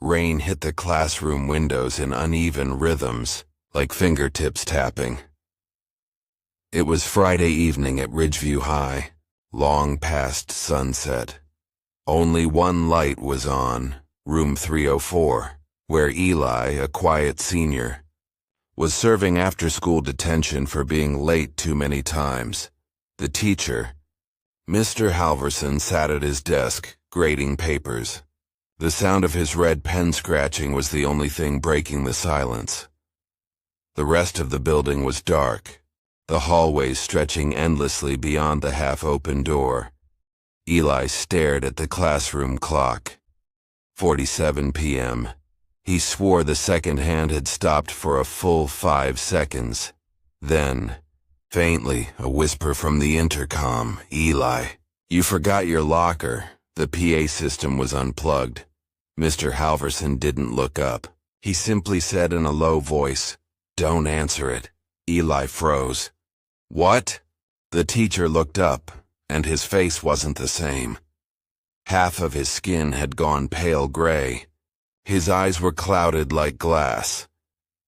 Rain hit the classroom windows in uneven rhythms, like fingertips tapping. It was Friday evening at Ridgeview High, long past sunset. Only one light was on, room 304, where Eli, a quiet senior, was serving after-school detention for being late too many times. The teacher, Mr. Halverson, sat at his desk, grading papers. The sound of his red pen scratching was the only thing breaking the silence. The rest of the building was dark, the hallways stretching endlessly beyond the half-open door. Eli stared at the classroom clock. 47 p.m. He swore the second hand had stopped for a full 5 seconds. Then, faintly, a whisper from the intercom. Eli, you forgot your locker. The PA system was unplugged. Mr. Halverson didn't look up. He simply said in a low voice, "Don't answer it." Eli froze. "What?" The teacher looked up, and his face wasn't the same. Half of his skin had gone pale gray. His eyes were clouded like glass.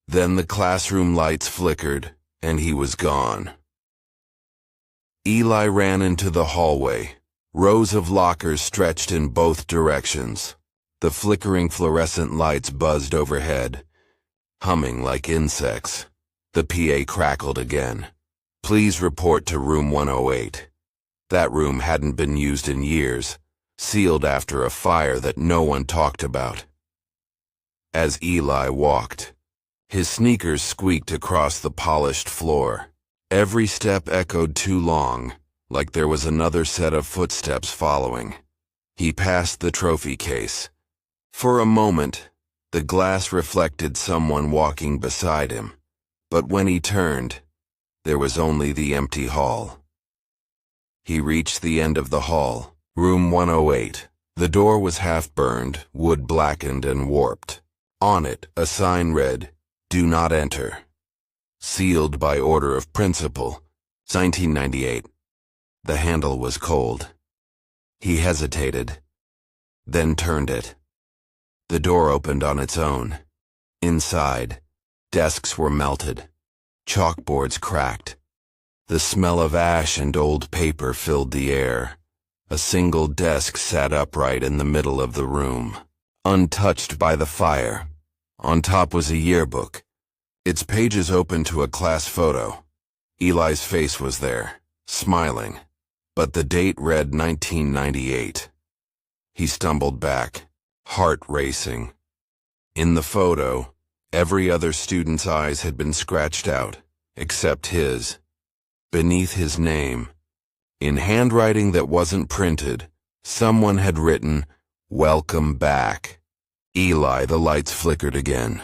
Then the classroom lights flickered, and he was gone. Eli ran into the hallway. Rows of lockers stretched in both directions. The flickering fluorescent lights buzzed overhead, humming like insects. The PA crackled again. "Please report to room 108. That room hadn't been used in years, sealed after a fire that no one talked about. As Eli walked, his sneakers squeaked across the polished floor. Every step echoed too long, like there was another set of footsteps following. He passed the trophy case. For a moment, the glass reflected someone walking beside him, but when he turned, there was only the empty hall. He reached the end of the hall, room 108. The door was half-burned, wood blackened and warped. On it, a sign read, "Do not enter. Sealed by order of principal, 1998. The handle was cold. He hesitated, then turned it. The door opened on its own. Inside, desks were melted. Chalkboards cracked. The smell of ash and old paper filled the air. A single desk sat upright in the middle of the room, untouched by the fire. On top was a yearbook, its pages open to a class photo. Eli's face was there, smiling, but the date read 1998. He stumbled back, heart racing. In the photo, every other student's eyes had been scratched out, except his. Beneath his name, in handwriting that wasn't printed, someone had written, "Welcome back." Eli, the lights flickered again.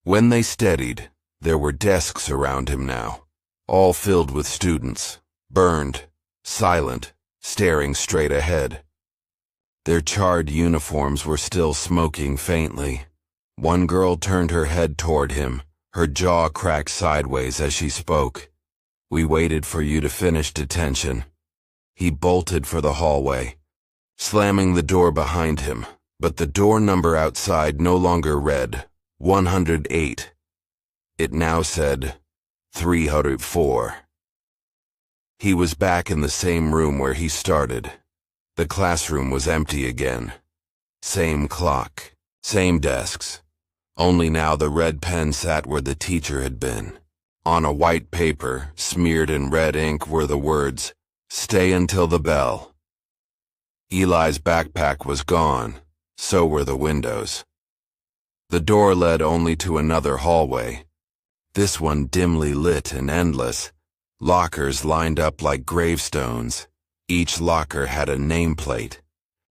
When they steadied, there were desks around him now, all filled with students, burned, silent, staring straight ahead. Their charred uniforms were still smoking faintly. One girl turned her head toward him, her jaw cracked sideways as she spoke. "We waited for you to finish detention." He bolted for the hallway, slamming the door behind him, but the door number outside no longer read 108. It now said 304. He was back in the same room where he started. The classroom was empty again. Same clock, same desks. Only now the red pen sat where the teacher had been. On a white paper, smeared in red ink, were the words, "Stay until the bell." Eli's backpack was gone. So were the windows. The door led only to another hallway. This one dimly lit and endless. Lockers lined up like gravestones. Each locker had a nameplate.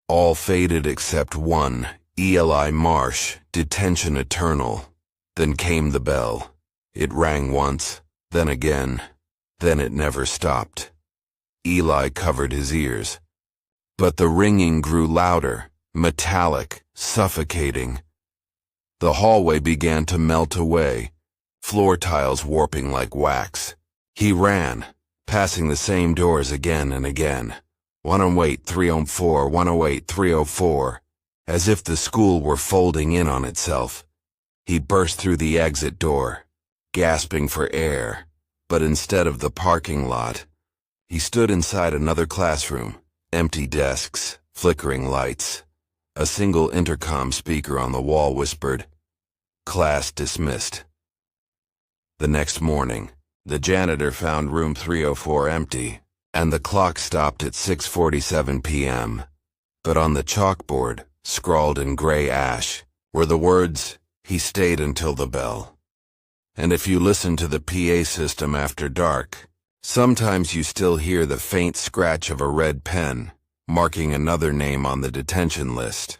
All faded except one, Eli Marsh, Detention Eternal. Then came the bell. It rang once, then again. Then it never stopped. Eli covered his ears. But the ringing grew louder, metallic, suffocating. The hallway began to melt away, floor tiles warping like wax. He ran, passing the same doors again and again. 108, 304, 108, 304. As if the school were folding in on itself, he burst through the exit door, gasping for air, but instead of the parking lot, he stood inside another classroom, empty desks, flickering lights. A single intercom speaker on the wall whispered, "Class dismissed." The next morning, the janitor found room 304 empty, and the clock stopped at 6:47 p.m. But on the chalkboard, scrawled in gray ash, were the words, "He stayed until the bell." And if you listen to the PA system after dark, sometimes you still hear the faint scratch of a red pen, marking another name on the detention list.